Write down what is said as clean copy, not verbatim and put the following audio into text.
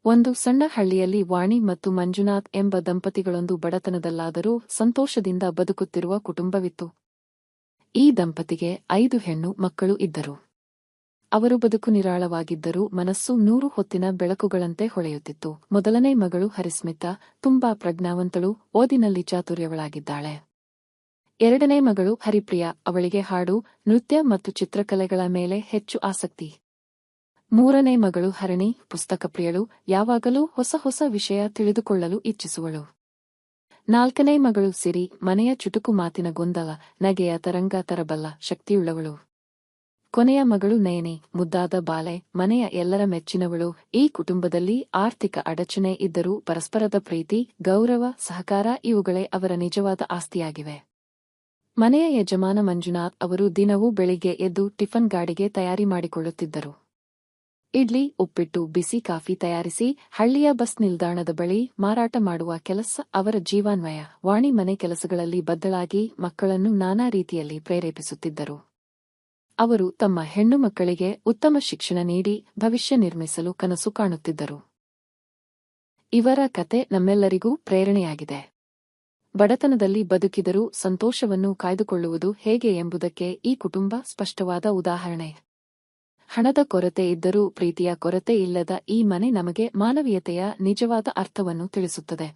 ಒಂದು ಸಣ್ಣ ಹಳ್ಳಿಯಲ್ಲಿ ವಾಣಿ ಮತ್ತು ಮಂಜುನಾಥ್ ಎಂಬ ದಂಪತಿಗಳೊಂದು ಬಡತನದಲ್ಲಾದರೂ ಸಂತೋಷದಿಂದ ಬದುಕುತ್ತಿರುವ ಕುಟುಂಬವಿತ್ತು. ಈ ದಂಪತಿಗೆ 5 ಹೆಣ್ಣು ಮಕ್ಕಳು ಇದ್ದರು. ಅವರು ಬದುಕು ನಿರಾಳವಾಗಿದ್ದರೂ ಮನಸ್ಸು 100 ಹೊತ್ತಿನ ಬೆಳಕುಗಳಂತೆ ಹೊಳೆಯುತ್ತಿತ್ತು. ಮೊದಲನೇ ಮಗಳು ಹರಿಸ್ಮಿತಾ ತುಂಬಾ ಪ್ರಜ್ಞಾವಂತಳು, ಓದಿನಲ್ಲಿ ಚಾತುರ್ಯವಳಾಗಿದ್ದಾಳೆ. ಎರಡನೇ ಮಗಳು ಹರಿಪ್ರಿಯಾ, ಅವಳಿಗೆ ಹಾಡು, ನೃತ್ಯ ಮತ್ತು ಚಿತ್ರಕಲೆಗಳ ಮೇಲೆ ಹೆಚ್ಚು ಆಸಕ್ತಿ. ಮೂರನೇ ಮಗಳು ಹರಣಿ, ಪುಸ್ತಕಪ್ರಿಯಳು, ಯಾವಾಗಲೂ ಹೊಸ ಹೊಸ ವಿಷಯ ತಿಳಿದುಕೊಳ್ಳಲು ಇಚ್ಛಿಸುವಳು. ನಾಲ್ಕನೇ ಮಗಳು ಸಿರಿ, ಮನೆಯ ಚುಟುಕು ಮಾತಿನ ಗೊಂದಲ, ನಗೆಯ ತರಂಗ ತರಬಲ್ಲ ಶಕ್ತಿಯುಳ್ಳವಳು. ಕೊನೆಯ ಮಗಳು ನಯನಿ, ಮುದ್ದಾದ ಬಾಲೆ, ಮನೆಯ ಎಲ್ಲರ ಮೆಚ್ಚಿನವಳು. ಈ ಕುಟುಂಬದಲ್ಲಿ ಆರ್ಥಿಕ ಅಡಚಣೆ ಇದ್ದರೂ ಪರಸ್ಪರದ ಪ್ರೀತಿ, ಗೌರವ, ಸಹಕಾರ ಇವುಗಳೇ ಅವರ ನಿಜವಾದ ಆಸ್ತಿಯಾಗಿವೆ. ಮನೆಯ ಯಜಮಾನ ಮಂಜುನಾಥ್ ಅವರು ದಿನವೂ ಬೆಳಿಗ್ಗೆ ಎದ್ದು ಟಿಫನ್ ಗಾಡಿಗೆ ತಯಾರಿ ಮಾಡಿಕೊಳ್ಳುತ್ತಿದ್ದರು. ಇಡ್ಲಿ, ಉಪ್ಪಿಟ್ಟು, ಬಿಸಿ ಕಾಫಿ ತಯಾರಿಸಿ ಹಳ್ಳಿಯ ಬಸ್ ನಿಲ್ದಾಣದ ಬಳಿ ಮಾರಾಟ ಮಾಡುವ ಕೆಲಸ ಅವರ ಜೀವಾನ್ವಯ. ವಾಣಿ ಮನೆ ಕೆಲಸಗಳಲ್ಲಿ ಬದ್ಧಳಾಗಿ ಮಕ್ಕಳನ್ನು ನಾನಾ ರೀತಿಯಲ್ಲಿ ಪ್ರೇರೇಪಿಸುತ್ತಿದ್ದರು. ಅವರು ತಮ್ಮ ಹೆಣ್ಣು ಮಕ್ಕಳಿಗೆ ಉತ್ತಮ ಶಿಕ್ಷಣ ನೀಡಿ ಭವಿಷ್ಯ ನಿರ್ಮಿಸಲು ಕನಸು ಕಾಣುತ್ತಿದ್ದರು. ಇವರ ಕತೆ ನಮ್ಮೆಲ್ಲರಿಗೂ ಪ್ರೇರಣೆಯಾಗಿದೆ. ಬಡತನದಲ್ಲಿ ಬದುಕಿದರೂ ಸಂತೋಷವನ್ನು ಕಾಯ್ದುಕೊಳ್ಳುವುದು ಹೇಗೆ ಎಂಬುದಕ್ಕೆ ಈ ಕುಟುಂಬ ಸ್ಪಷ್ಟವಾದ ಉದಾಹರಣೆ. ಹಣದ ಕೊರತೆ ಇದ್ದರೂ ಪ್ರೀತಿಯ ಕೊರತೆ ಇಲ್ಲದ ಈ ಮನೆ ನಮಗೆ ಮಾನವೀಯತೆಯ ನಿಜವಾದ ಅರ್ಥವನ್ನು ತಿಳಿಸುತ್ತದೆ.